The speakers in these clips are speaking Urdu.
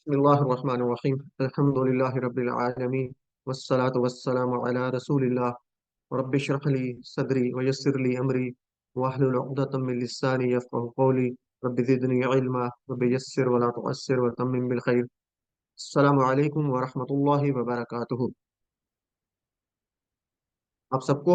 بسم الله الرحمن الرحيم الحمد لله رب العالمين والصلاة والسلام على رسول الله رب اشرح لي صدري ويسر لي أمري واحلل عقدة من لساني يفقه قولي رب زدني علما رب يسر ولا تعسر وتمم بالخير السلام عليكم ورحمة الله وبركاته. آپ سب کو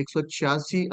186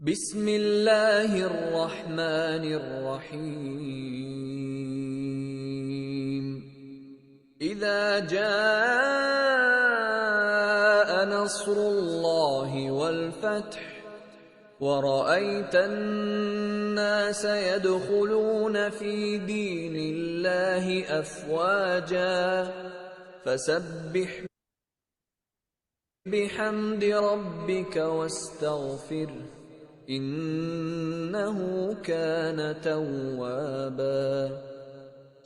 بسم الله الرحمن الرحيم إذا جاء نصر الله والفتح ورأيت الناس يدخلون في دين الله أفواجا فسبح بحمد ربك واستغفره إنه كان توابا.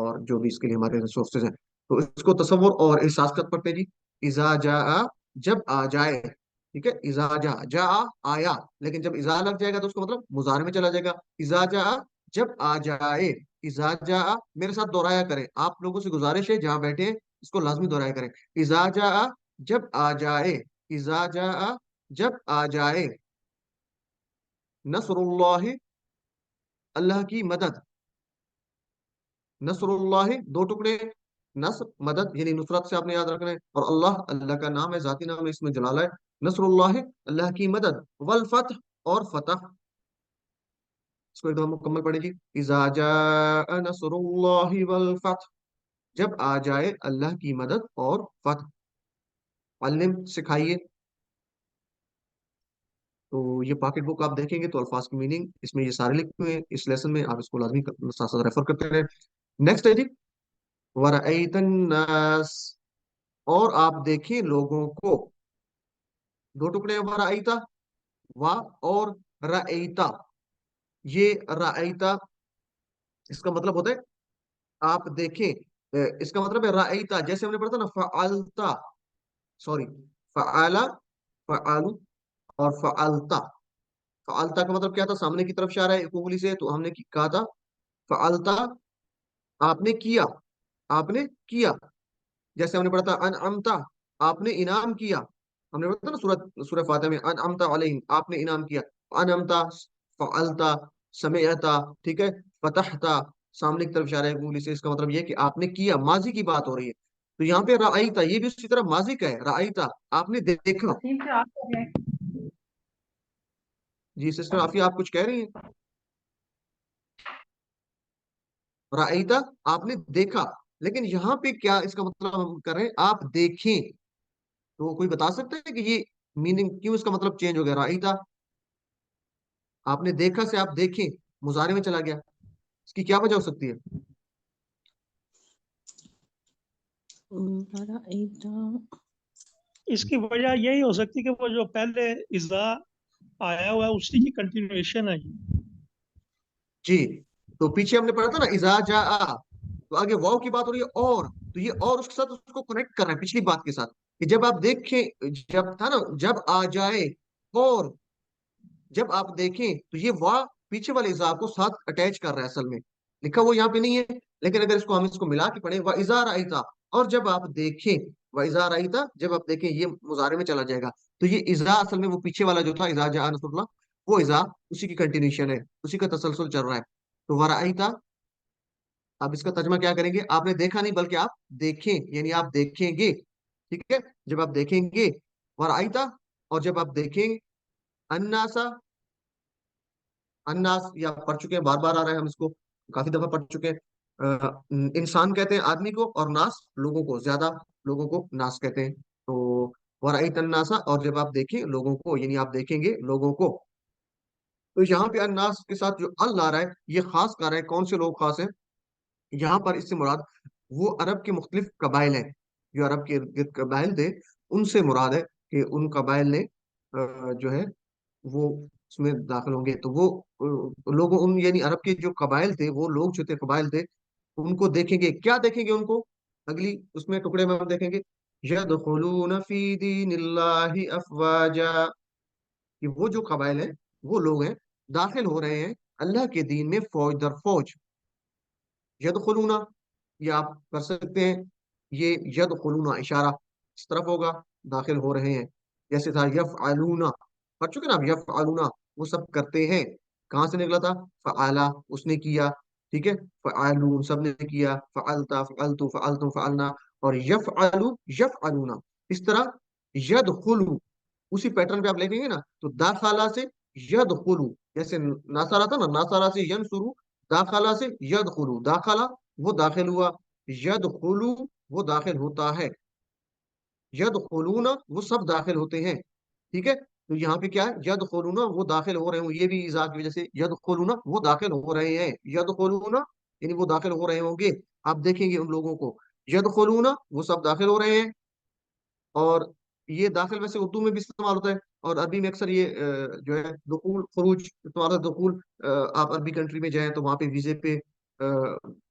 اور جو بھی اس کے لیے ہمارے ریسورسز ہیں. تو اس کو تصور اور احساس کر پڑتے ہیں جی. اذا جاء، جب آ جائے. ٹھیک ہے، اذا جاء، جاء آیا، لیکن جب اذا لگ جائے گا تو اس کا مطلب مضارع میں چلا جائے گا. اذا جاء، جب آ جائے. اذا جاء، میرے ساتھ دوہرایا کریں، آپ لوگوں سے گزارش ہے جہاں بیٹھے ہیں اس کو لازمی دوہرایا کریں. اذا جاء، جب آ جائے. اذا جاء، جب آ جائے. نصر اللہ، اللہ کی مدد. نصر اللہ، دو ٹکڑے. نصر مدد یعنی نصرت سے آپ نے یاد رکھنا ہے، اور اللہ اللہ کا نام ہے، ذاتی نام ہے، اس میں جلالہ ہے. نصر اللہ، اللہ کی مدد. والفتح، اور فتح. اس کو ایک دفعہ مکمل پڑھے گی. اذا جاء نصر اللہ والفتح، جب آ جائے اللہ کی مدد اور فتح. علم، سکھائیے. تو یہ پاکٹ بک آپ دیکھیں گے تو الفاظ کی میننگ اس میں یہ سارے لکھے ہوئے ہیں اس لیسن میں، آپ اس کو لازمی ساتھ ساتھ ریفر کرتے رہیں. نیکسٹ ہے جی، ورأیت الناس، اور آپ دیکھیں لوگوں کو. دو ٹکڑے ہیں، ورأیتا، و اور رأیتا. یہ رأیتا اس کا مطلب ہوتا ہے آپ دیکھیں. اس کا مطلب ہے رأیتا، جیسے ہم نے پڑھا تھا نا فعلتا، سوری، فعلا، فعلو، اور فعلتا. فعلتا کا مطلب کیا تھا؟ سامنے کی طرف اشارہ ہے انگلی سے، تو ہم نے کہا تھا فعلتا، آپ نے کیا، آپ نے کیا. جیسے ہم نے پڑھا تھا انعمتا، آپ نے انعام کیا. ہم نے پڑھا تھا نا سورہ فاتحہ میں انعمتا علیہم، آپ نے انعام کیا. انعمتا، فعلتا، سمعتا. ٹھیک ہے، فتحتا، سامنے کی طرف اشارہ ہے انگلی سے، اس کا مطلب یہ ہے کہ آپ نے کیا، ماضی کی بات ہو رہی ہے. تو یہاں پہ رأیتا، یہ بھی اسی طرح ماضی کا ہے. رأیتا، آپ نے دیکھا. جی سسٹر عافیہ، آپ کچھ کہہ رہی ہیں؟ رأیتا، آپ نے دیکھا. لیکن یہاں پہ کیا اس کا مطلب ہم کر رہے ہیں؟ آپ دیکھیں. تو کوئی بتا سکتا ہے کہ یہ میننگ کیوں اس کا مطلب چینج ہو گیا؟ رأیتا، آپ نے دیکھا سے آپ دیکھیں مضارع میں چلا گیا. اس کی کیا وجہ ہو سکتی ہے؟ اس کی وجہ یہی ہو سکتی ہے کہ وہ جو پہلے اذا آیا ہوا ہے اسی کی کنٹینیوشن ہے. جی، تو پیچھے ہم نے پڑھا تھا نا اذا جاء، تو آگے واو کی بات ہو رہی ہے، اور تو یہ اور اس کے ساتھ اس کو کنیکٹ کر رہا ہے پچھلی بات کے ساتھ کہ جب آپ دیکھیں، جب تھا نا جب آ جائے، اور جب آپ دیکھیں، تو یہ وا پیچھے والے اذا کو ساتھ اٹیچ کر رہا ہے. اصل میں لکھا وہ یہاں پہ نہیں ہے، لیکن اگر اس کو ہم اس کو ملا کے پڑھیں، وَإِذَا رَأَيْتَ، اور جب آپ دیکھیں. وَإِذَا رَأَيْتَ، جب آپ دیکھیں، یہ مضارع میں چلا جائے گا. تو یہ اذا اصل میں وہ پیچھے والا جو تھا اذا جاء نصر اللہ، وہ اذا اسی کی کنٹینیوشن ہے، اسی کا تسلسل چل رہا ہے. تو وَرَأَيْتَ، آپ اس کا ترجمہ کیا کریں گے؟ آپ نے دیکھا نہیں بلکہ آپ دیکھیں، یعنی آپ دیکھیں گے. ٹھیک ہے، جب آپ دیکھیں گے. وَرَأَيْتَ، اور جب آپ دیکھیں النَّاسَ. الناس یہ آپ پڑھ چکے ہیں، بار بار آ رہا ہے، ہم اس کو کافی دفعہ پڑھ چکے ہیں. انسان کہتے ہیں آدمی کو، اور ناس لوگوں کو، زیادہ لوگوں کو ناس کہتے ہیں. تو ورأیت الناس، اور جب آپ دیکھیں لوگوں کو، یعنی آپ دیکھیں گے لوگوں کو. تو یہاں پہ الناس کے ساتھ جو ال آ رہا ہے یہ خاص کر رہا ہے. کون سے لوگ خاص ہیں یہاں پر؟ اس سے مراد وہ عرب کے مختلف قبائل ہیں، جو عرب کے ارد گرد قبائل تھے، ان سے مراد ہے کہ ان قبائل نے جو ہے وہ اس میں داخل ہوں گے. تو وہ لوگوں، ان یعنی عرب کے جو قبائل تھے، وہ لوگ جو تھے قبائل تھے، ان کو دیکھیں گے. کیا دیکھیں گے ان کو؟ اگلی اس میں ٹکڑے میں ہم دیکھیں گے یدخلون فی دین اللہ افواجا، کہ وہ جو قبائل ہیں، وہ لوگ ہیں، داخل ہو رہے ہیں اللہ کے دین میں فوج در فوج. یدخلون، یہ آپ کر سکتے ہیں، یہ یدخلون اشارہ اس طرف ہوگا، داخل ہو رہے ہیں. جیسے تھا یفعلون، پڑھ چکے نا آپ، یفعلون، وہ سب کرتے ہیں. کہاں سے نکلا تھا؟ فعلا، اس نے کیا. ٹھیک ہے، فعلون، سب نے کیا. فعلتا، فعلتو، فعلتم، فعلنا. اور یفعلو، یفعلون. اس طرح یدخلو، اسی پیٹرن پہ آپ لکھیں گے نا، تو داخلہ سے یدخلو، جیسے ناصرہ تھا نا، ناصرہ سے ینصرو، داخلہ سے یدخلو، داخلہ وہ داخل ہوا، یدخلو وہ داخل ہوتا ہے، یدخلون وہ سب داخل ہوتے ہیں. ٹھیک ہے، تو یہاں پہ کیا ہے؟ یدخلون وہ داخل ہو رہے ہوں، یہ بھی اذا کی وجہ سے یدخلون وہ داخل ہو رہے ہیں. یدخلون یعنی وہ داخل ہو رہے ہوں گے، آپ دیکھیں گے ان لوگوں کو. یدخلون وہ سب داخل ہو رہے ہیں. اور یہ داخل ویسے اردو میں بھی استعمال ہوتا ہے، اور عربی میں اکثر یہ جو ہے دخول خروج استعمال ہوتا ہے. دخول، آپ عربی کنٹری میں جائیں تو وہاں پہ ویزے پہ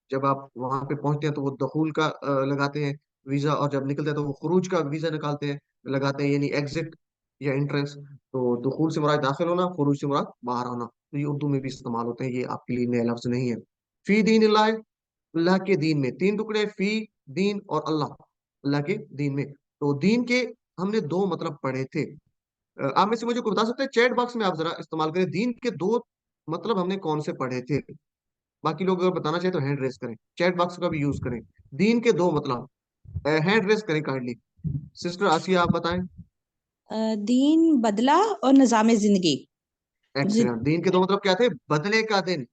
جب آپ وہاں پہ پہنچتے ہیں تو وہ دخول کا لگاتے ہیں ویزا، اور جب نکلتے ہیں تو وہ خروج کا ویزا نکالتے ہیں لگاتے ہیں، یعنی ایگزٹ یا انٹرنس. تو دخول سے مراد داخل ہونا، خروج سے مراد باہر ہونا. تو یہ اردو میں بھی استعمال ہوتے ہیں، یہ آپ کے لیے نیا لفظ نہیں ہے. فی دین اللہ، اللہ کے دین میں. تین ٹکڑے، فی، دین اور اللہ، اللہ کے دین میں. تو دین کے ہم نے دو مطلب پڑھے تھے. آپ میں سے مجھے کوئی بتا سکتے ہیں؟ چیٹ باکس میں آپ ذرا استعمال کریں، دین کے دو مطلب ہم نے کون سے پڑھے تھے. باقی لوگ اگر بتانا چاہیں تو ہینڈ ریز کریں، چیٹ باکس کا بھی یوز کریں. دین کے دو مطلب ہینڈ ریز کریں کائنڈلی. سسٹر آسیہ آپ بتائیں. دین بدلہ اور نظام زندگی. ایکسلنٹ. دین کے دو مطلب کیا تھے؟ بدلے کا دن،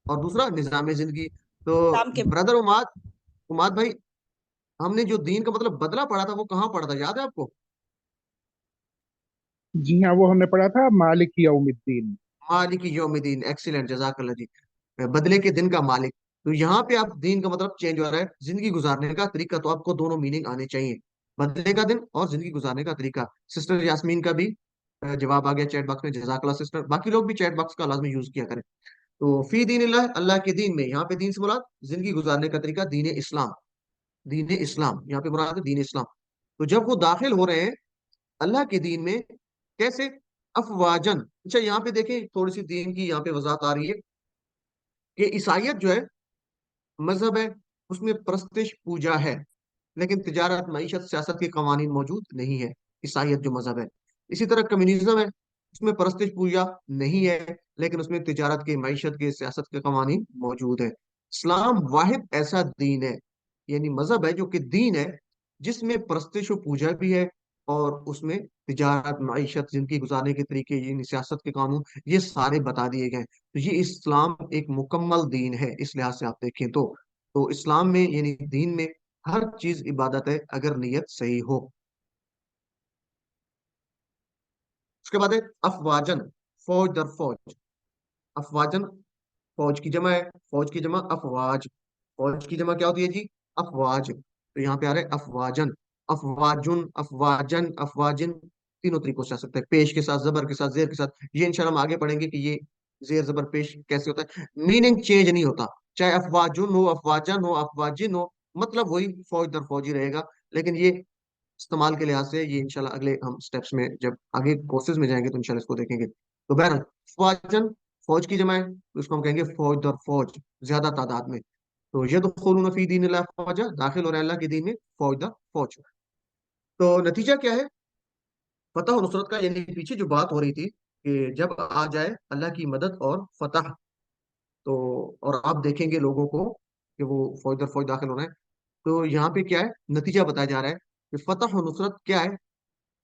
اور دوسرا نظام زندگی. تو اسلام کے بردر اماد، اماد بھائی، ہم نے جو دین کا مطلب بدلہ پڑھا تھا وہ کہاں پڑھا تھا، یاد ہے آپ کو؟ جی ہاں، وہ ہم نے پڑھا تھا مالک یوم الدین. مالک یوم الدین. ایکسیلنٹ، جزاک اللہ جی. بدلے کے دن کا مالک. تو یہاں پہ آپ دین کا مطلب چینج ہو رہا ہے، زندگی گزارنے کا طریقہ. تو آپ کو دونوں میننگ آنے چاہیے، بدلے کا دن اور زندگی گزارنے کا طریقہ. سسٹر یاسمین کا بھی جواب آ گیا چیٹ باکس میں. جزاک اللہ سسٹر. باقی لوگ بھی چیٹ باکس کا لازمی یوز کیا کریں. تو فی دین اللہ، اللہ کے دین میں. یہاں پہ دین سے مراد زندگی گزارنے کا طریقہ، دین اسلام. دین اسلام یہاں پہ مراد ہے، دین اسلام. تو جب وہ داخل ہو رہے ہیں اللہ کے دین میں، کیسے؟ افواجن. اچھا یہاں پہ دیکھیں تھوڑی سی دین کی یہاں پہ وضاحت آ رہی ہے کہ عیسائیت جو ہے مذہب ہے، اس میں پرستش پوجا ہے، لیکن تجارت، معیشت، سیاست کے قوانین موجود نہیں ہے. عیسائیت جو مذہب ہے. اسی طرح کمیونزم ہے، اس میں پرستش پوجا نہیں ہے، لیکن اس میں تجارت کے، معیشت کے، سیاست کے قوانین موجود ہے. اسلام واحد ایسا دین ہے، یعنی مذہب ہے جو کہ دین ہے، جس میں پرستش و پوجا بھی ہے، اور اس میں تجارت، معیشت، زندگی گزارنے کے طریقے، یعنی سیاست کے قانون، یہ سارے بتا دیے گئے ہیں. تو یہ اسلام ایک مکمل دین ہے اس لحاظ سے آپ دیکھیں تو. تو اسلام میں یعنی دین میں ہر چیز عبادت ہے اگر نیت صحیح ہو. اس کے بعد ہے افواجن، فوج در فوج. افواجن فوج کی جمع ہے، فوج کی جمع افواج. فوج کی جمع کیا ہوتی ہے جی؟ افواج. تو یہاں پہ آ رہا ہے افواجن، افواجن، افواجن، افواجن. تینوں طریقوں سے آ سکتا ہے، پیش کے ساتھ، زبر کے ساتھ، زیر کے ساتھ. یہ انشاءاللہ ہم آگے پڑھیں گے کہ یہ زیر زبر پیش کیسے ہوتا ہے. میننگ چینج نہیں ہوتا، چاہے افواجن ہو، افواجن ہو، افواجن ہو، مطلب وہی فوج در فوج ہی رہے گا. لیکن یہ استعمال کے لحاظ سے، یہ انشاءاللہ اگلے ہم سٹیپس میں جب آگے کورسز میں جائیں گے تو انشاءاللہ اس کو دیکھیں گے. تو بہرحال افواجن فوج کی جمع ہے، تو اس کو ہم کہیں گے فوج در فوج، زیادہ تعداد میں. تو یدخلون فی دین اللہ فوجا، داخل ہو رہے ہیں اللہ کے دین میں فوج در فوج. تو نتیجہ کیا ہے فتح و نصرت کا؟ یعنی پیچھے جو بات ہو رہی تھی کہ جب آ جائے اللہ کی مدد اور فتح، تو اور آپ دیکھیں گے لوگوں کو کہ وہ فوج در فوج داخل ہو رہے ہیں. تو یہاں پہ کیا ہے نتیجہ بتایا جا رہا ہے کہ فتح و نصرت کیا ہے؟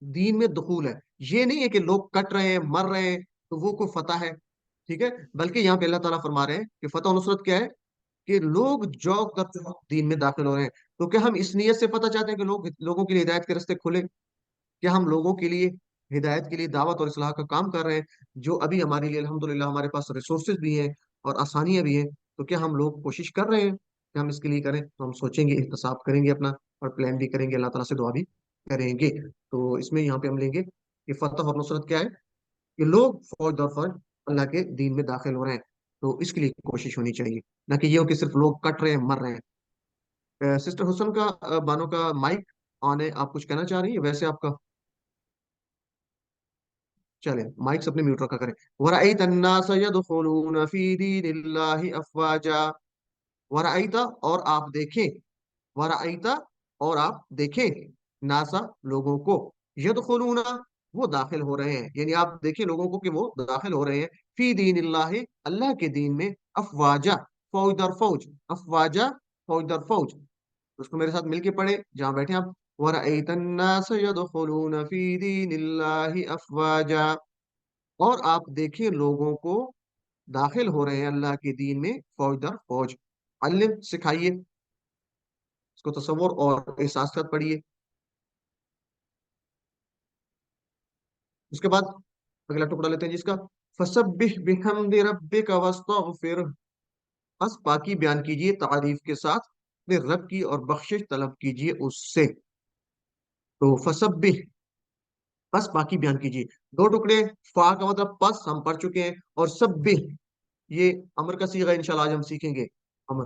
دین میں دخول ہے. یہ نہیں ہے کہ لوگ کٹ رہے ہیں، مر رہے ہیں تو وہ کوئی فتح ہے، ٹھیک ہے. بلکہ یہاں پہ اللہ تعالیٰ فرما رہے ہیں کہ فتح و نصرت کیا ہے؟ کہ لوگ جوک در جوک دین میں داخل ہو رہے ہیں. تو کیا ہم اس نیت سے فتح چاہتے ہیں کہ لوگوں کے لیے ہدایت کے راستے کھلے؟ کیا ہم لوگوں کے لیے ہدایت کے لیے دعوت اور اصلاح کا کام کر رہے ہیں؟ جو ابھی ہمارے لیے الحمدللہ ہمارے پاس ریسورسز بھی ہیں اور آسانیاں بھی ہیں، تو کیا ہم لوگ کوشش کر رہے ہیں کہ ہم اس کے لیے کریں؟ تو ہم سوچیں گے، احتساب کریں گے اپنا، اور پلان بھی کریں گے، اللہ تعالیٰ سے دعا بھی کریں گے. تو اس میں یہاں پہ ہم لیں گے کہ فتح اور نصرت کیا ہے؟ کہ لوگ فوج در فوج اللہ کے دین میں داخل ہو رہے ہیں. تو اس کے لیے کوشش ہونی چاہیے، نہ کہ یہ ہو کہ صرف لوگ کٹ رہے ہیں، مر رہے ہیں. سسٹر حسن کا بانو کا مائک آن ہے، آپ کچھ کہنا چاہ رہی ہیں؟ ویسے آپ کا چلیں مائک اپنے میوٹ رکھا کریں. وَرَأَيْتَ النَّاسَ يَدْخُلُونَ فِي دِينِ اللَّهِ أَفْوَاجًا. وَرَأَيْتَ اور آپ دیکھیں، وَرَأَيْتَ اور آپ دیکھیں، ناسا لوگوں کو، یدخلون وہ داخل ہو رہے ہیں، یعنی آپ دیکھیں لوگوں کو کہ وہ داخل ہو رہے ہیں، فی دین اللہ اللہ کے دین میں، افواجا فوج در فوج، افواجا فوج در فوج. اس کو میرے ساتھ مل کے پڑھے جہاں بیٹھے آپ. وَرَأَيْتَ النَّاسَ يَدْخُلُونَ فِي دِينِ اللَّهِ أَفْوَاجًا. اور آپ دیکھیں لوگوں کو داخل ہو رہے ہیں اللہ کے دین میں فوج در فوج. علم سکھائیے، اس کو تصور اور احساس کے ساتھ پڑھیے. اس کے بعد اگلا ٹکڑا لیتے ہیں جس کا فسبح بحمد ربک واستغفر. بس پاکی بیان کیجیے تعریف کے ساتھ اپنے رب کی، اور بخشش طلب کیجیے اس سے. تو فسبح، بس باقی بیان کیجیے. دو ٹکڑے، فا کا مطلب پس ہم پڑھ چکے ہیں، اور سبح یہ امر کا صیغہ انشاءاللہ آج ہم سیکھیں گے. امر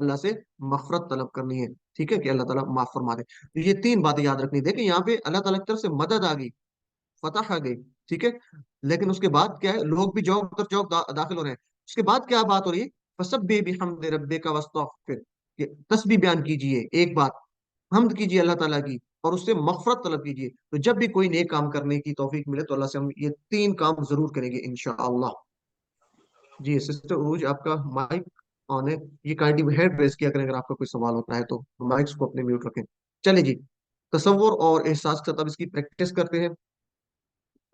اللہ سے مغفرت طلب کرنی ہے، ٹھیک ہے، کہ اللہ تعالیٰ معاف فرما دے۔ تو یہ تین باتیں یاد رکھنی، دیکھیں یہاں پہ اللہ تعالیٰ کی طرف سے مدد آ گئی، فتح آ گئی، ٹھیک ہے، لیکن اس کے بعد کیا ہے، لوگ بھی جوک در جوک داخل ہو رہے ہیں۔ اس کے بعد کیا بات ہو رہی ہے، فسبح بحمد ربک واستغفر، کہ تسبیح بیان کیجئے، ایک بات حمد کیجئے اللہ تعالیٰ کی، اور اس سے مغفرت طلب کیجئے۔ تو جب بھی کوئی نیک کام کرنے کی توفیق ملے تو اللہ سے ہم یہ تین کام ضرور کریں گے انشاءاللہ۔ جی سسٹر عروج، آپ کا مائک آن ہے، یہ کائنڈلی ہینڈ ریز کیا کریں اگر آپ کا کوئی سوال ہوتا ہے تو مائکس کو اپنے میوٹ رکھیں۔ چلیں جی، تصور اور احساس کے ساتھ اب اس کی پریکٹس کرتے ہیں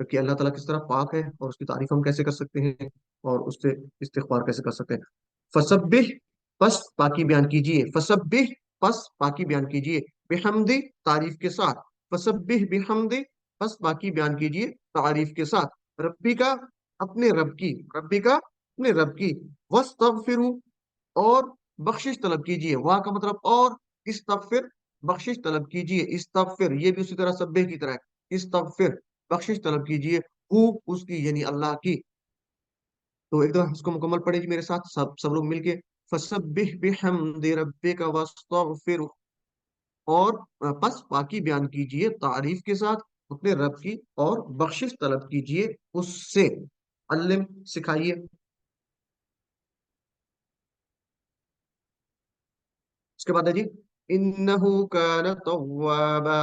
کہ اللہ تعالیٰ کس طرح پاک ہے، اور اس کی تعریف ہم کیسے کر سکتے ہیں، اور اس سے استغفار کیسے کر سکتے ہیں۔ فسبح، پس پاکی بیان کیجئے، فسبح، پس پاکی بیان کیجئے، بحمدی، تعریف کے ساتھ، فسبح بحمدی، پس پاکی بیان کیجئے تعریف کے ساتھ، ربی کا، اپنے رب کی، ربی کا، اپنے رب کی، وستغفروا، اور بخشش طلب کیجئے، واہ کا مطلب اور، استغفر، بخشش طلب کیجئے، استغفر یہ بھی اسی طرح سبح کی طرح ہے، استغفر، بخشش طلب کیجئے، ہو اس کی یعنی اللہ کی۔ تو ایک دفعہ اس کو مکمل پڑھیں جی میرے ساتھ، سب لوگ مل کے، فسبح بحمد ربک واستغفر، اور پس پاکی بیان کیجئے تعریف کے ساتھ اپنے رب کی، اور بخشش طلب کیجئے اس سے، علم، سکھائیے۔ اس کے بعد ہے جی، انہو کان توابا،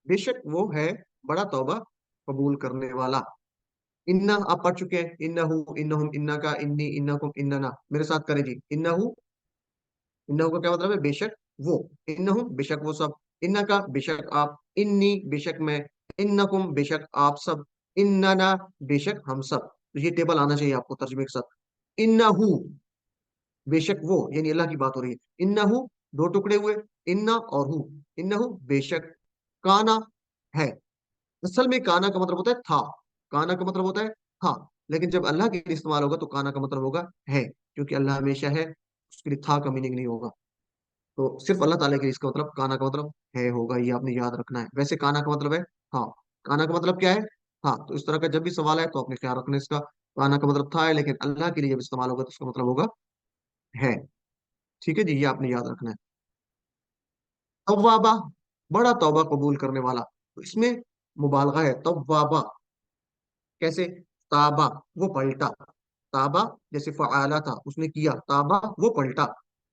بے شک وہ ہے بڑا توبہ قبول کرنے والا۔ انہ آپ پڑھ چکے ہیں، انہو، انہم، انہ کا، انی، انکم، اننا، میرے ساتھ کریں جی، انہو، انہو کا کیا مطلب ہے، بے شک وہ، انہم بے شک وہ سب، انہ کا بے شک آپ، انی بے شک میں، انکم بے شک آپ سب، اننا بے شک ہم سب۔ تو یہ ٹیبل آنا چاہیے آپ کو ترجمے کے ساتھ، انہو بے شک وہ، یعنی اللہ کی بات ہو رہی ہے، انہو دو ٹکڑے ہوئے، انا اور ہو، انہو بے شک، کانا ہے، اصل میں کانا کا مطلب ہوتا ہے تھا، کانا کا مطلب ہوتا ہے تھا، لیکن جب اللہ کے لیے استعمال ہوگا تو کانا کا مطلب ہوگا ہے، کیونکہ اللہ ہمیشہ ہے، اس کے لیے تھا کا میننگ نہیں ہوگا۔ تو صرف اللہ تعالیٰ کے لیے اس کا مطلب کانا کا مطلب ہے ہوگا، یہ آپ نے یاد رکھنا ہے۔ ویسے کانا کا مطلب ہے ہاں، کانا کا مطلب کیا ہے، ہاں، تو اس طرح کا جب بھی سوال ہے تو اپنے خیال رکھنا اس کا، کانا کا مطلب تھا ہے، لیکن اللہ کے لیے جب استعمال ہوگا تو اس کا مطلب ہوگا ہے، ٹھیک ہے جی، یہ آپ نے یاد رکھنا ہے۔ توابہ، بڑا توبہ قبول کرنے والا، تو اس میں مبالغہ ہے، توابہ کیسے، تابا وہ پلٹا، تابا جیسے فعالا تھا اس نے کیا، تابا وہ پلٹا،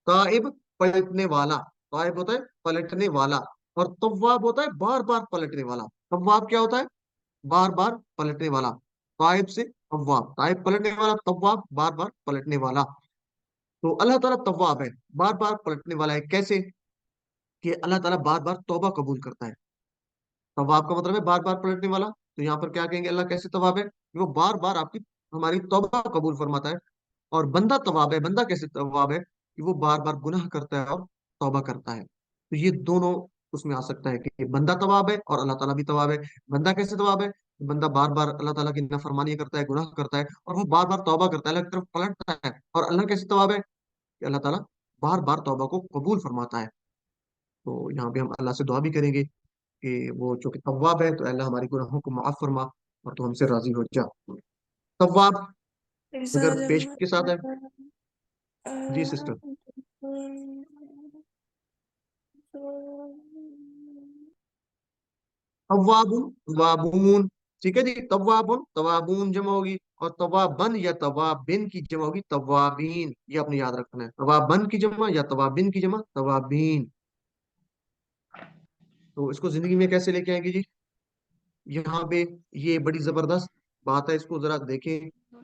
تائب پلٹنے والا، تائب ہوتا ہے پلٹنے والا، اور تواب ہوتا ہے بار بار پلٹنے والا۔ تواب کیا ہوتا ہے، بار بار پلٹنے والا، تائب سے تواب، تائب پلٹنے والا، تواب بار بار پلٹنے والا۔ تو اللہ تعالیٰ تواب ہے، بار بار پلٹنے والا ہے، کیسے کہ اللہ تعالیٰ بار بار توبہ قبول کرتا ہے۔ طواب کا مطلب ہے بار بار پلٹنے والا، تو یہاں پر کیا کہیں گے، اللہ کیسے طواب ہے کہ وہ بار بار آپ کی، ہماری توبہ قبول فرماتا ہے۔ اور بندہ طواب ہے، بندہ کیسے طواب ہے کہ وہ بار بار گناہ کرتا ہے اور توبہ کرتا ہے۔ تو یہ دونوں اس میں آ سکتا ہے کہ بندہ طواب ہے اور اللہ تعالیٰ بھی طواب ہے۔ بندہ کیسے طواب ہے، بندہ بار بار اللہ تعالیٰ کی نافرمانی کرتا ہے، گناہ کرتا ہے، اور وہ بار بار توبہ کرتا ہے، اللہ کی طرف پلٹتا ہے۔ اور اللہ کیسے طواب ہے کہ اللہ تعالیٰ بار بار توبہ کو قبول فرماتا ہے۔ تو یہاں پہ ہم اللہ سے دعا بھی کریں گے کہ وہ چونکہ طواب ہے تو اللہ ہماری گناہوں کو معاف فرما، اور تو ہم سے راضی ہو جا۔ طواب اگر پیش کے ساتھ ہے، جی سسٹر، طوابون، طوابون، ٹھیک ہے جی، طوابون، طوابون جمع ہوگی، اور طوابن یا طوابن کی جمع ہوگی طوابین، یہ آپ نے یاد رکھنا ہے، طوابن کی جمع یا طوابن کی جمع طوابین۔ تو اس کو زندگی میں کیسے لے کے آئیں گے جی، یہاں پہ یہ بڑی زبردست بات ہے، اس کو ذرا دیکھیں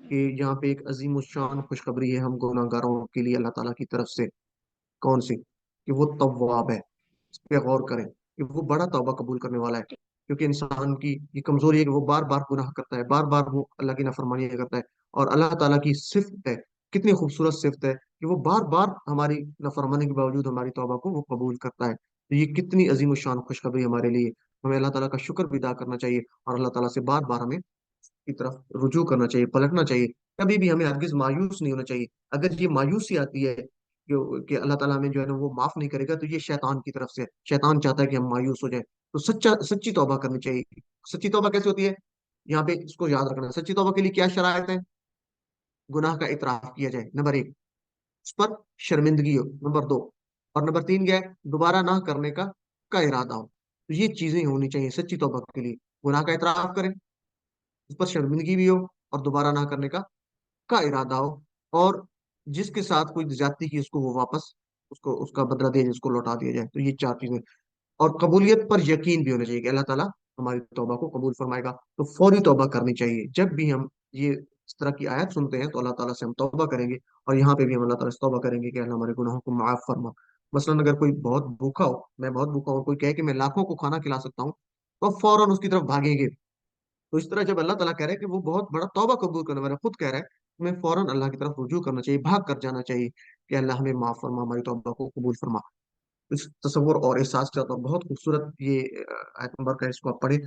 کہ یہاں پہ ایک عظیم الشان خوشخبری ہے ہم گناہ گاروں کے لیے اللہ تعالیٰ کی طرف سے، کون سی، کہ وہ تواب ہے، اس پہ غور کریں کہ وہ بڑا توبہ قبول کرنے والا ہے، کیونکہ انسان کی یہ کمزوری ہے کہ وہ بار بار گناہ کرتا ہے، بار بار وہ اللہ کی نافرمانی کرتا ہے، اور اللہ تعالیٰ کی صفت ہے، کتنی خوبصورت صفت ہے کہ وہ بار بار ہماری نافرمانی کے باوجود ہماری توبہ کو وہ قبول کرتا ہے۔ تو یہ کتنی عظیم الشان خوشخبری ہمارے لیے، ہمیں اللہ تعالیٰ کا شکر بھی ادا کرنا چاہیے، اور اللہ تعالیٰ سے بار بار ہمیں کی طرف رجوع کرنا چاہیے، پلٹنا چاہیے، کبھی بھی ہمیں ہرگز مایوس نہیں ہونا چاہیے۔ اگر یہ مایوسی آتی ہے کہ اللہ تعالیٰ ہمیں جو ہے نا وہ معاف نہیں کرے گا، تو یہ شیطان کی طرف سے، شیطان چاہتا ہے کہ ہم مایوس ہو جائیں۔ تو سچی توبہ کرنی چاہیے۔ سچی توبہ کیسے ہوتی ہے، یہاں پہ اس کو یاد رکھنا ہے، سچی توبہ کے لیے کیا شرائط ہے، گناہ کا اعتراف کیا جائے، نمبر ایک، اس پر شرمندگی ہو، نمبر 2، اور نمبر 3 کیا ہے؟ دوبارہ نہ کرنے کا ارادہ ہو. تو یہ چیزیں ہونی چاہیے سچی توبہ کے لیے. گناہ کا اعتراف کریں، اس پر شرمندگی بھی ہو، اور دوبارہ نہ کرنے کا ارادہ ہو، اور جس کے ساتھ کوئی زیادتی کی اس کو وہ واپس اس کا بدلہ دے جائے، اس کو لوٹا دیا جائے. تو یہ 4 چیزیں. اور قبولیت پر یقین بھی ہونا چاہیے کہ اللہ تعالیٰ ہماری توبہ کو قبول فرمائے گا. تو فوری توبہ کرنی چاہیے. جب بھی ہم یہ اس طرح کی آیت سنتے ہیں تو اللہ تعالیٰ سے ہم توبہ کریں گے، اور یہاں پہ بھی ہم اللہ تعالیٰ سے توبہ کریں گے کہ اللہ ہمارے گناہوں کو معاف فرما. مثلاً اگر کوئی بہت بھوکا ہو، میں بہت بھوکا ہوں، کوئی کہے کہ میں لاکھوں کو کھانا کھلا سکتا ہوں، تو فوراً اس کی طرف بھاگیں گے. تو اس طرح جب اللہ تعالیٰ کہہ رہے ہیں کہ وہ بہت بڑا توبہ قبول کرنے والا خود کہہ رہا ہے، ہمیں فوراً اللہ کی طرف رجوع کرنا چاہیے، بھاگ کر جانا چاہیے کہ اللہ ہمیں معاف فرما، ہماری توبہ کو قبول فرما. اس تصور اور احساس کے ساتھ، اور بہت خوبصورت یہ آیت نمبر کا، اس کو آپ پڑھیں.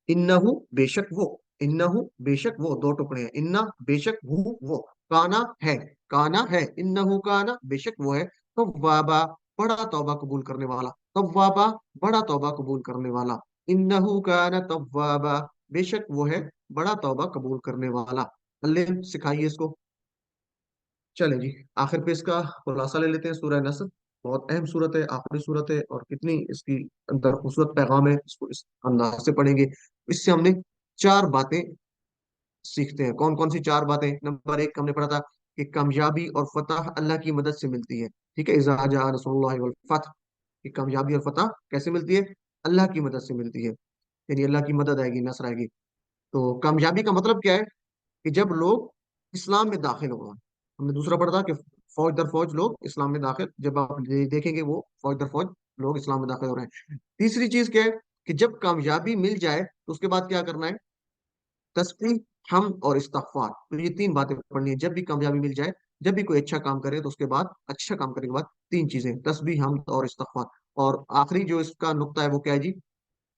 انہو بے شک وہ، انہو بے شک وہ، 2 ٹکڑے ہیں. انا بے شک وہ کانا ہے، کانا ہے، انہو کانا بے شک وہ ہے، توابا بڑا توبہ قبول کرنے والا، توابا بڑا توبہ قبول کرنے والا، انہو کانا توابا بے شک وہ ہے بڑا توبہ قبول کرنے والا. اللہ سکھائیے اس کو. چلیں جی، آخر پہ اس کا خلاصہ لے لیتے ہیں. سورہ نصر بہت اہم صورت ہے، آخری صورت ہے، اور کتنی اس کی اندر خوبصورت پیغام ہے. اس کو اس انداز سے پڑھیں گے. اس سے ہم نے 4 باتیں سیکھتے ہیں. کون کون سی 4 باتیں؟ نمبر 1 ہم نے پڑھا تھا کہ کامیابی اور فتح اللہ کی مدد سے ملتی ہے. ٹھیک ہے، اذا جاء نصر اللہ والفتح، کہ کامیابی اور فتح کیسے ملتی ہے؟ اللہ کی مدد سے ملتی ہے. یعنی اللہ کی مدد آئے گی، نصر آئے گی. تو کامیابی کا مطلب کیا ہے؟ کہ جب لوگ اسلام میں داخل ہو گئے. ہم نے دوسرا پڑھا تھا کہ فوج در فوج لوگ اسلام میں داخل، جب آپ دیکھیں گے وہ فوج در فوج لوگ اسلام میں داخل ہو رہے ہیں. تیسری چیز کیا ہے؟ کہ جب کامیابی مل جائے تو اس کے بعد کیا کرنا ہے؟ تسبیح، حمد اور استغفار. تو یہ 3 باتیں پڑھنی ہے جب بھی کامیابی مل جائے. جب بھی کوئی اچھا کام کرے تو اس کے بعد، اچھا کام کرنے کے بعد 3 چیزیں: تسبیح، حمد اور استغفار. اور آخری جو اس کا نقطہ ہے وہ کیا ہے جی؟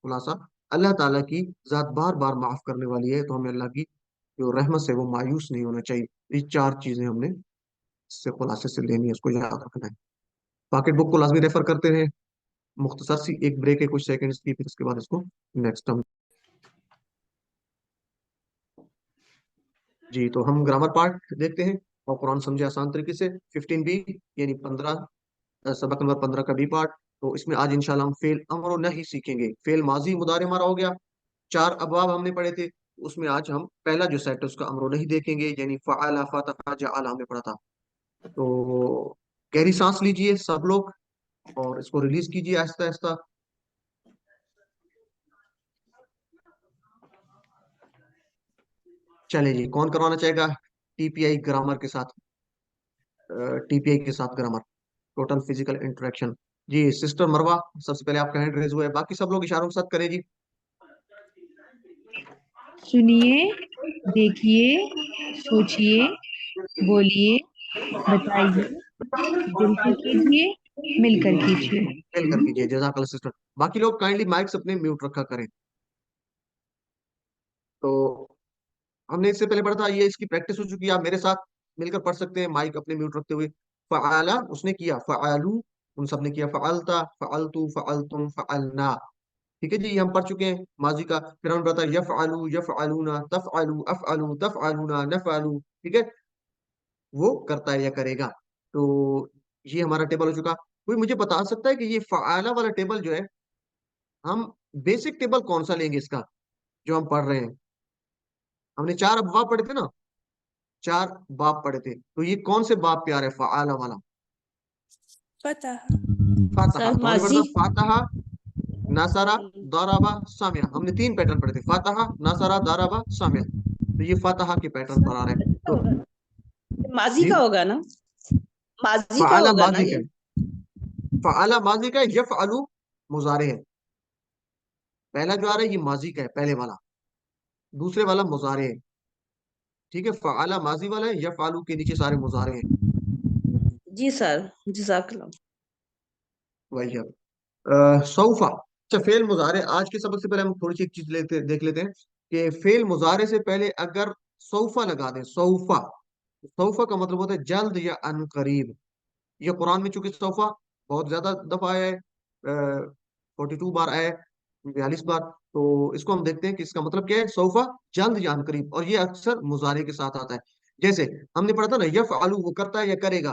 خلاصہ، اللہ تعالیٰ کی ذات بار بار معاف کرنے والی ہے، تو ہمیں اللہ کی جو رحمت سے وہ مایوس نہیں ہونا چاہیے. یہ 4 چیزیں ہم نے اس سے خلاصے سے لینی ہے، اس کو یاد رکھنا ہے. پاکٹ بک کو لازمی ریفر کرتے ہیں. مختصر سی ایک بریک ہے کچھ سیکنڈز کی، پھر اس کے بعد اس کو نیکسٹ ہم. جی، تو ہم گرامر پارٹ دیکھتے ہیں اور قرآن سمجھے آسان طریقے سے. 15B یعنی 15، سبق نمبر 15 کا بی پارٹ. تو اس میں آج انشاءاللہ ہم فعل امر و نہی سیکھیں گے. فعل ماضی مضارع ہمارا ہو گیا. 4 ابواب ہم نے پڑھے تھے. اس میں آج ہم پہلا جو سیٹ ہے اس کا امر و نہی دیکھیں گے، یعنی فعل، فتح، جعل ہم نے پڑھا تھا. تو گہری سانس لیجئے سب لوگ، اور اس کو ریلیز کیجئے آہستہ آہستہ. چلے جی، کون کروانا چاہے گا ٹی پی آئی گرامر کے ساتھ؟ ٹی پی آئی کے ساتھ گرامر، ٹوٹل فزیکل انٹریکشن. جی سسٹر مروہ، سب سے پہلے آپ کا ہینڈ ریز ہوا ہے، باقی سب لوگ اشاروں کے ساتھ کریں جی. سنیے، دیکھیے، سوچیے، بولیے، بتائیے، دل سے کیجیے، مل کر کیجیے. مل کر کیجئے. جزاک اللہ سسٹر. باقی لوگ کائنڈلی مائکس اپنے میوٹ رکھا کریں. تو ہم نے اس سے پہلے پڑھا تھا، یہ اس کی پریکٹس ہو چکی ہے. آپ میرے ساتھ مل کر پڑھ سکتے ہیں مائک اپنے میوٹ رکھتے ہوئے. فعالا اس نے کیا، فعالو ان سب نے کیا، فعلتا، فعلتو، فعلتم، فعلنا. ٹھیک ہے جی، یہ ہم پڑھ چکے ہیں ماضی کا. پھر ہم نے پڑھا تھا یفعلو، یفعلونا، تفعلو، افعلو، تفعلونا، نفعلو. ٹھیک ہے، وہ کرتا ہے یا کرے گا. تو یہ ہمارا ٹیبل ہو چکا. کوئی مجھے بتا سکتا ہے کہ یہ فعالہ والا ٹیبل جو ہے، ہم بیسک ٹیبل کون سا لیں گے اس کا جو ہم پڑھ رہے ہیں؟ ہم نے 4 ابواب پڑھے تھے نا، 4 باب پڑھے تھے. تو یہ کون سے باب پیار ہے فعالہ والا؟ فتح. فاتحہ. سر تو ہم نے پڑھا ماضی. تھا فاتحہ، ناصرہ، ضربہ، سامعہ. ہم نے 3 پیٹرن پڑھے تھے: فاتحہ، ناصرہ، ضربہ، سامعہ. تو یہ فاتحہ کے پیٹرن پر آ رہے ہیں. تو ماضی جی، کا ہوگا نا، ماضی کا فعالہ ہوگا نا ماضی کا یہ. ہے، فعالہ ماضی کا ہے، یفعلو مضارع ہے. پہلا جو آ رہا ہے یہ ماضی کا ہے، پہلے والا. دوسرے والا مضارع ہے. ٹھیک ہے، فعالہ ماضی والا ہے، یفعلو کے نیچے سارے مضارع ہیں. جی سر، جزاک اللہ. وہی ہے. سوفا. اچھا، فعل مضارع آج کے سبق سے پہلے ہم تھوڑی سی ایک چیز دیکھ لیتے ہیں کہ فعل مضارع سے پہلے اگر سوفا لگا دیں، سوفا، سوفا کا مطلب ہوتا ہے جلد یا ان قریب. یہ قرآن میں چونکہ سوفا بہت زیادہ دفعہ آیا ہے، 42 بار آیا ہے، 42 بار. تو اس کو ہم دیکھتے ہیں کہ اس کا مطلب کیا ہے. سوفا جلد یا ان قریب، اور یہ اکثر مضارع کے ساتھ آتا ہے. جیسے ہم نے پڑھا تھا نا، یفعلو وہ کرتا ہے یا کرے گا.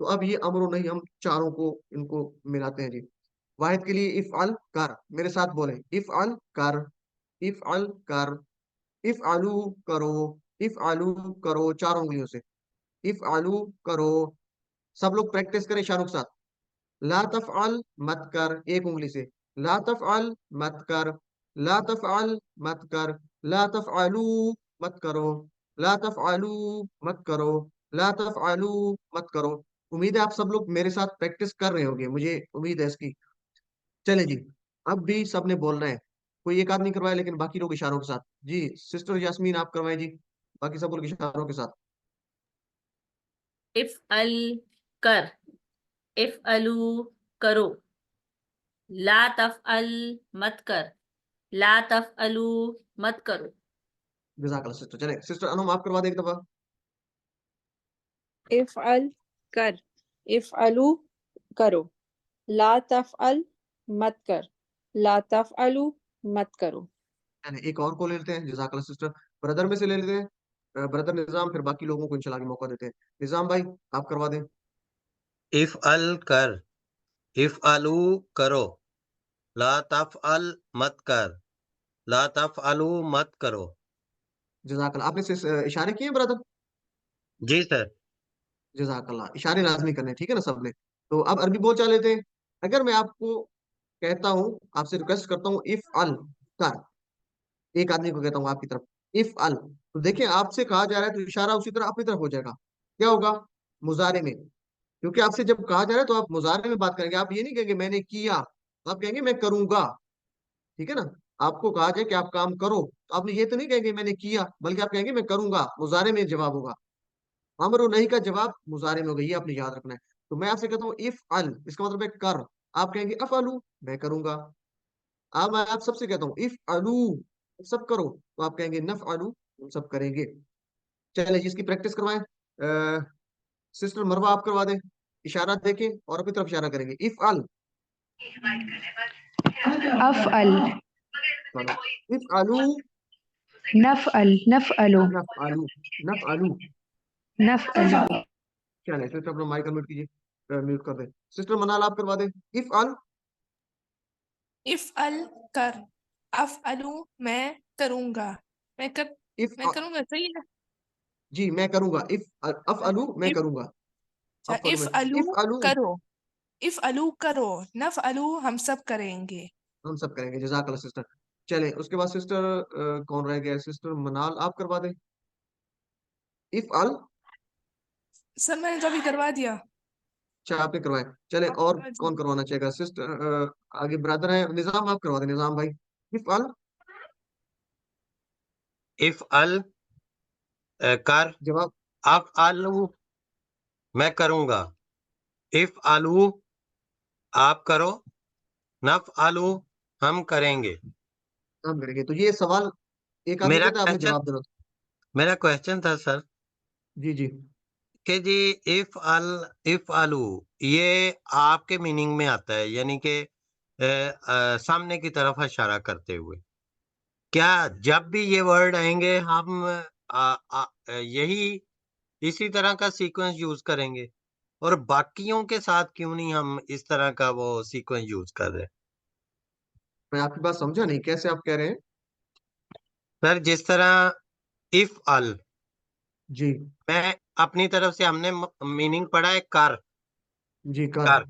تو اب یہ امر و نہیں ہم چاروں کو ان کو ملاتے ہیں جی. واحد کے لیے افعل کر، میرے ساتھ بولیں افعل کر، افعل کر، افعلو کرو، افعلو کرو چاروں انگلیوں سے، افعلو کرو. سب لوگ پریکٹس کریں اشاروں کے ساتھ. لا تفعل مت کر ایک انگلی سے، لا تفعل مت کر، لا تفعل مت کر، لا تفعلو مت کرو، لا تفعلو مت کرو، لا تفعلو مت کرو. امید ہے آپ سب لوگ میرے ساتھ پریکٹس کر رہے ہوں گے، مجھے امید ہے اس کی. چلیں جی، اب بھی سب نے بولنا ہے. کوئی ایک آدمی کروائے لیکن باقی لوگ اشاروں کے ساتھ. جی سسٹر یاسمین آپ کروائیں جی، باقی سب لوگ اشاروں کے ساتھ. افعل کر، افعلو کرو، لا تفعل مت کر، لا تفعلو مت کرو. جزاک اللہ سسٹر. چلیں سسٹر انم آپ کروا دیں ایک دفعہ. افعل کر، افعلو کرو، لا تفعل مت کر، لا تفعلو مت کرو. چلیں ایک اور کو لے لیتے ہیں. جزاک اللہ سسٹر. بردر میں سے لے لیتے ہیں، بردر نظام، پھر باقی لوگوں کو انشاءاللہ آگے موقع دیتے ہیں. نظام بھائی آپ کروا دیں. افعل کر، افعلو کرو، لا تفعل مت کر، لا تفعلو مت کرو. جزاک اللہ. آپ نے اشارے کیے بردر؟ جی سر. جزاک اللہ. اشارے لازمی کرنے، ٹھیک ہے نا سب نے. تو اب عربی بول چال لیتے ہیں. اگر میں آپ کو کہتا ہوں، آپ سے ریکویسٹ کرتا ہوں افعل کر، ایک آدمی کو کہتا ہوں آپ کی طرف افعل، تو دیکھیں آپ سے کہا جا رہا ہے تو اشارہ اسی طرح اپنی طرف ہو جائے گا. کیا ہوگا؟ مضارع میں. کیونکہ آپ سے جب کہا جا رہا ہے تو آپ مضارع میں بات کریں گے. آپ یہ نہیں کہیں گے میں نے کیا، آپ کہیں گے میں کروں گا. ٹھیک ہے نا. آپ کو کہا جائے کہ آپ کام کرو تو آپ نے یہ تو نہیں کہیں گے میں نے کیا، بلکہ آپ کہیں گے میں کروں گا. مضارع میں جواب ہوگا. امر و نہیں کا جواب مضارع میں ہوگا. یہ آپ نے یاد رکھنا ہے. تو میں آپ سے کہتا ہوں افعل، اس کا مطلب ہے کر. آپ کہیں گے افعلو، میں کروں گا. اب میں آپ سب سے کہتا ہوں افعلو، سب کرو، تو آپ کہیں گے نفعلو، ہم سب کریں گے. چلے جس کی پریکٹس کروائیں. سسٹر مروہ آپ کروا دیں. اشارات دیکھیں اور اپنی طرف اشارہ کریں گے. افعل، افعل، افعلو، نفعل، نفعلو، نفعلو، نفعلو. نفعلو. چلیں سسٹر اپنا مائک میوٹ کیجیے، میوٹ کر دیں. سسٹر منال آپ کروا دیں. افعل، افعل کر، افعلو میں کروں گا، میں کروں گا، صحیح ہے. جی میں کروں گا. افعلو میں کروں گا. افعلو میں، افعلو افعلو کرو، افعلو کرو، نفعلو ہم سب کریں گے. ہم سب کریں گے. جزاک اللہ سسٹر. چلیں اس کے بعد سسٹر کون رہ گیا؟ سسٹر منال آپ کروا دیں. افعل، سر میں نے تو ابھی کروا دیا. اچھا آپ نے کروائے. چلیں اور کون کروانا چاہے گا؟ سسٹر آگے برادر ہیں نظام، آپ کروا دیں. نظام بھائی افعل، افعل کر، جواب. افعلو میں کروں گا، افعلو آپ کرو، نفعلو ہم کریں گے. ہم کریں گے. تو یہ سوال ایک آدمی کہتا ہے آپ نے جواب دینا. میرا کوشچن تھا سر جی جی کہ جی افعلو یہ آپ کے میننگ میں آتا ہے، یعنی کہ سامنے کی طرف اشارہ کرتے ہوئے. کیا جب بھی یہ ورڈ آئیں گے ہم یہی اسی طرح کا سیکوینس یوز کریں گے، اور باقیوں کے ساتھ کیوں نہیں ہم اس طرح کا وہ سیکوینس یوز کر رہے ہیں؟ میں آپ کی بات سمجھا نہیں، کیسے آپ کہہ رہے ہیں؟ سر جس طرح افعل جی میں اپنی طرف سے، ہم نے میننگ پڑھا ہے کر، جی کر،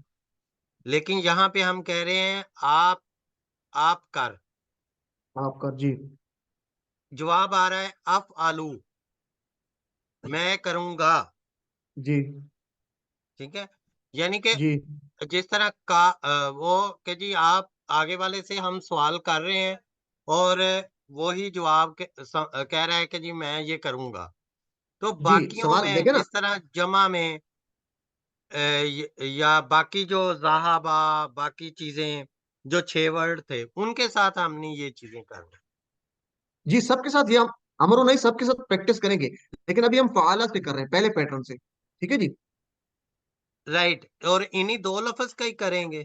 لیکن یہاں پہ ہم کہہ رہے ہیں آپ کر. آپ کا جی جواب آ رہا ہے افعلو میں کروں گا. جی ٹھیک ہے، یعنی کہ جی جس طرح کا وہ کہ جی آپ آگے والے سے ہم سوال کر رہے ہیں اور وہی جواب کہہ رہا ہے کہ جی میں یہ کروں گا. تو جی باقیوں سوال میں دیکھیں نا. جس طرح جمع میں یا باقی جو ذہابہ باقی چیزیں جو 6 ورڈ تھے ان کے ساتھ ہم نے یہ چیزیں کرنا. جی سب کے ساتھ یہ ہم امر و نہیں سب کے ساتھ پریکٹس کریں گے، لیکن ابھی ہم فعالات پہ کر رہے ہیں پہلے پیٹرن سے. ٹھیک ہے جی. رائٹ، اور انہی 2 لفظ کا ہی کریں گے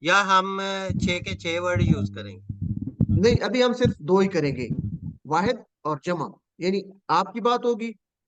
یا ہم 6 کے 6 ورڈ یوز کریں گے؟ نہیں ابھی ہم صرف 2 ہی کریں گے، واحد اور جمع. یعنی آپ کی بات ہوگی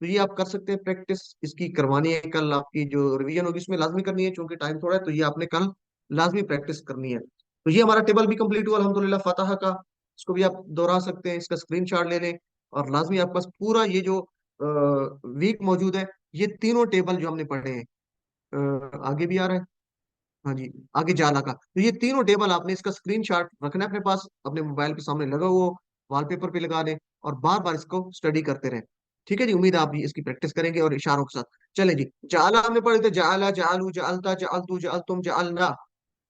تو یہ آپ کر سکتے ہیں پریکٹس اس کی کروانی ہے. کل آپ کی جو ریویژن ہوگی اس میں لازمی کرنی ہے چونکہ ٹائم تھوڑا ہے, تو یہ آپ نے کل لازمی پریکٹس کرنی ہے. تو یہ ہمارا ٹیبل بھی کمپلیٹ ہوا الحمدللہ فاتحہ کا. اس کو بھی آپ دوہرا سکتے ہیں, اس کا اسکرین شاٹ لے لیں, اور لازمی آپ کے پاس پورا یہ جو ویک موجود ہے, یہ تینوں ٹیبل جو ہم نے پڑھے ہیں, آگے بھی آ رہا ہے, ہاں جی آگے جالا کا, تو یہ تینوں ٹیبل آپ نے اس کا اسکرین شاٹ رکھنا ہے اپنے پاس, اپنے موبائل کے سامنے لگا وہ وال پیپر پہ لگا دیں, اور بار بار اس کو اسٹڈی کرتے رہیں. ٹھیک ہے جی, امید ہے آپ بھی اس کی پریکٹس کریں گے اور اشاروں کے ساتھ. چلیں جی, جعلا ہم نے پڑھے تھے, جعلا جعلو جعلتا جعلتو جعلتم جعلنا,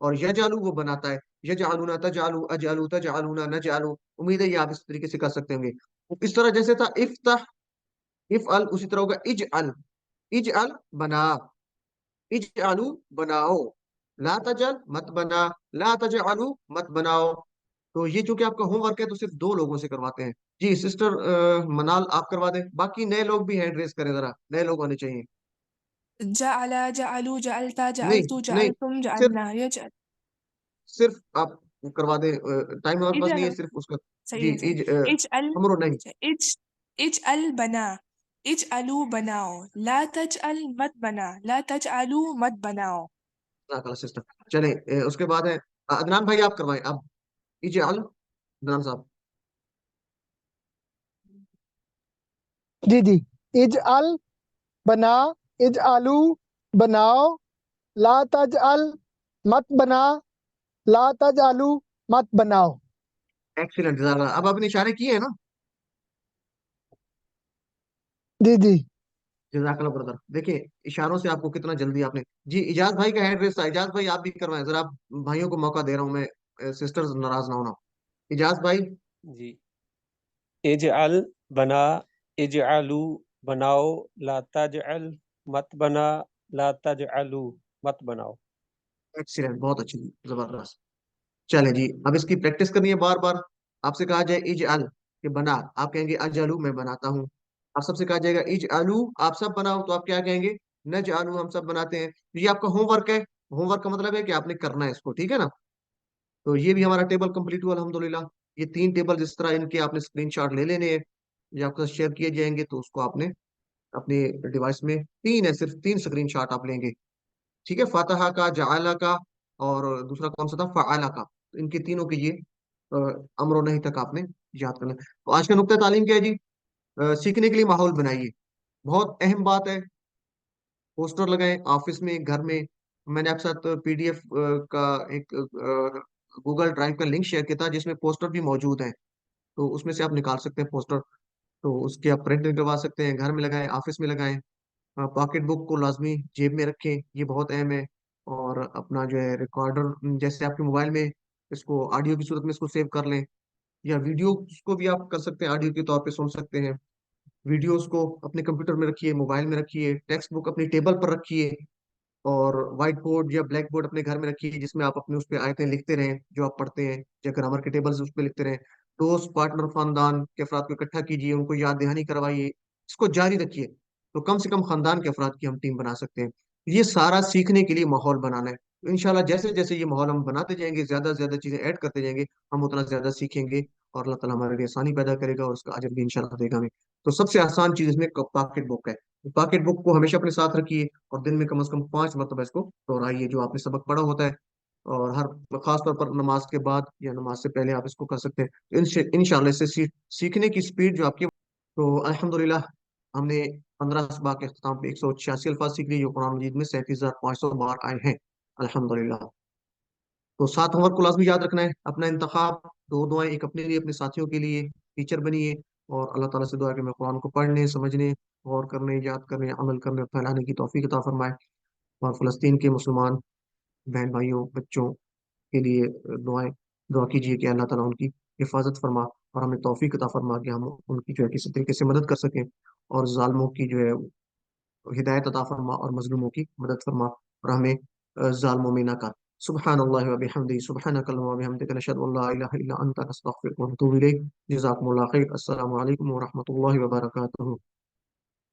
اور یجعلو وہ بناتا ہے, یجعلونا تجعلو اجعلو تجعلونا نجعلو. امید ہے یہ آپ اس طریقے سے کر سکتے ہوں گے. اس طرح جیسے تھا افتح افعل, اسی طرح ہوگا اجعل, اجعل بنا, اجعلو بناؤ, لا تجعل مت بنا, لا تجعلو مت بناؤ. تو یہ چونکہ آپ کا ہوم ورک ہے تو صرف 2 لوگوں سے کرواتے ہیں. جی سسٹر منال آپ کروا دیں, باقی نئے لوگ بھی ہینڈ ریز کریں, ذرا نئے لوگ ہونے چاہیے. جعل جعلوا جعلتا نہیں جعلتو نہیں, جعلتم صرف جعلنا يجعل. صرف آپ کروا دیں, ٹائم ہمارے پاس نہیں ہے, اجعل صرف اس کا. صحیح جی ہے صحیح. اجعل امرو نہیں. اجعل بنا, اجعلوا بناؤ, لا تجعل مت بنا, لا تجعلوا مت بناؤ. سسٹر چلیں, اس کے بعد ہے عدنان بھائی, آپ کروائیں اب اجعل, عدنان صاحب. جی جی. اجعل بنا, اجعلو بناؤ, لا تجعل مت بنا, لا تجعلو مت بناؤ. ایکسیلنٹ, جزاک اللہ. اب آپ نے اشارے کیے ہیں نا؟ جی جی. جزاک اللہ برادر. دیکھیں اشاروں سے آپ کو کتنا جلدی آپ نے. جی اجاز بھائی کا ہینڈ ریس تھا, اجاز بھائی آپ بھی کروائیں ذرا, بھائیوں کو موقع دے رہا ہوں میں, سسٹرز ناراض نہ ہونا. اجاز بھائی. جی. اجعل بنا, اجعلو بناؤ, لا تجعل مت بنا, لا تجعلو مت بناؤ. ایکسیلنٹ, بہت اچھی, زبردست. چلیں جی, اب اس کی پریکٹس کرنی ہے بار بار. آپ سے کہا جائے اجعل کہ بنا, آپ کہیں گے اجعلو میں بناتا ہوں. آپ سب سے کہا جائے گا اجعلو آپ سب بناؤ, تو آپ کیا کہیں گے؟ نجعلو ہم سب بناتے ہیں. یہ آپ کا ہوم ورک ہے. ہوم ورک کا مطلب ہے کہ آپ نے کرنا ہے اس کو, ٹھیک ہے نا؟ تو یہ بھی ہمارا ٹیبل کمپلیٹ ہوا الحمدللہ. یہ 3 ٹیبل جس طرح ان کے آپ نے اسکرین شاٹ لے لینے ہیں, یہ آپ کے ساتھ شیئر کیے جائیں گے, تو اس کو آپ نے اپنے ڈیوائس میں 3 ہے, صرف 3 اسکرین شاٹ آپ لیں گے. ٹھیک ہے, فاتحہ کا, جعلہ کا, اور دوسرا کون سا تھا, فعلہ کا. تو ان کے تینوں کے یہ امر و نہی تک آپ نے یاد کرنا ہے. تو آج کا نقطہ تعلیم کیا ہے جی؟ سیکھنے کے لیے ماحول بنائیے. بہت اہم بات ہے. پوسٹر لگائیں آفس میں, گھر میں. میں نے آپ کے ساتھ پی ڈی ایف کا ایک گوگل ڈرائیو کا لنک شیئر کیا تھا, جس میں پوسٹر بھی موجود ہیں. تو اس میں سے آپ نکال سکتے ہیں پوسٹر. تو اس کی آپ پرنٹ نکلوا سکتے ہیں, گھر میں لگائیں, آفس میں لگائیں. پاکٹ بک کو لازمی جیب میں رکھیں, یہ بہت اہم ہے. اور اپنا جو ہے ریکارڈر, جیسے آپ کے موبائل میں اس کو آڈیو کی صورت میں اس کو سیو کر لیں, یا ویڈیو کو بھی آپ کر سکتے ہیں, آڈیو کے طور پہ سن سکتے ہیں. ویڈیوز کو اپنے کمپیوٹر میں رکھیے, موبائل میں رکھیے, ٹیکسٹ بک اپنی ٹیبل پر رکھیے, اور وائٹ بورڈ یا بلیک بورڈ اپنے گھر میں رکھیے, جس میں آپ اپنے اس پہ آیتیں لکھتے رہیں جو آپ پڑھتے ہیں, یا گرامر کے ٹیبلز اس پہ لکھتے رہیں. دوست, پارٹنر, خاندان کے افراد کو اکٹھا کیجیے, ان کو یاد دہانی کروائیے, اس کو جاری رکھیے. تو کم سے کم خاندان کے افراد کی ہم ٹیم بنا سکتے ہیں. یہ سارا سیکھنے کے لیے ماحول بنانا ہے. تو انشاءاللہ جیسے جیسے یہ ماحول ہم بناتے جائیں گے, زیادہ سے زیادہ چیزیں ایڈ کرتے جائیں گے, ہم اتنا زیادہ سیکھیں گے, اور اللہ تعالیٰ ہمارے لیے آسانی پیدا کرے گا, اور اس کا اجر بھی انشاءاللہ دے گا ہمیں. تو سب سے آسان چیز اس میں پاکٹ بک ہے. پاکٹ بک کو ہمیشہ اپنے ساتھ رکھیے, اور دن میں کم از کم 5 مرتبہ اس کو دہرائیے, جو آپ نے سبق پڑھا ہوتا ہے. اور خاص طور پر نماز کے بعد یا نماز سے پہلے آپ اس کو کر سکتے ہیں. انشاءاللہ اس سے سیکھنے کی سپیڈ جو آپ کی. تو الحمدللہ ہم نے 15 اسباق کے اختتام پہ 186 الفاظ سیکھ لیے, جو قرآن مجید میں 37,500 بار آئے ہیں الحمدللہ. تو 7 ہوم ورک کو لازمی یاد رکھنا ہے. اپنا انتخاب, 2 دعائیں, ایک اپنے لیے, اپنے ساتھیوں کے لیے. ٹیچر بنیے, اور اللہ تعالیٰ سے دعا کہ میں قرآن کو پڑھنے, سمجھنے, غور کرنے, یاد کرنے, عمل کرنے, پھیلانے کی توفیق عطا فرمائے. اور فلسطین کے مسلمان بہن بھائیوں, بچوں کے لیے دعا کیجیے کہ اللہ تعالیٰ ان کی حفاظت فرما, اور ہمیں توفیق عطا فرما کہ ہم ان کی جو ہے کسی طریقے سے مدد کر سکیں, اور ظالموں کی جو ہے ہدایت عطا فرما, اور مظلوموں کی مدد فرما, اور ہمیں ظالموں میں نہ کر. سبحان اللہ و بحمدہ, سبحانک اللہم و بحمدک, نشہد ان لا الہ الا انت, نستغفرک و نتوب الیک. جزاکم اللہ خیر. السلام علیکم و رحمۃ اللہ وبرکاتہ.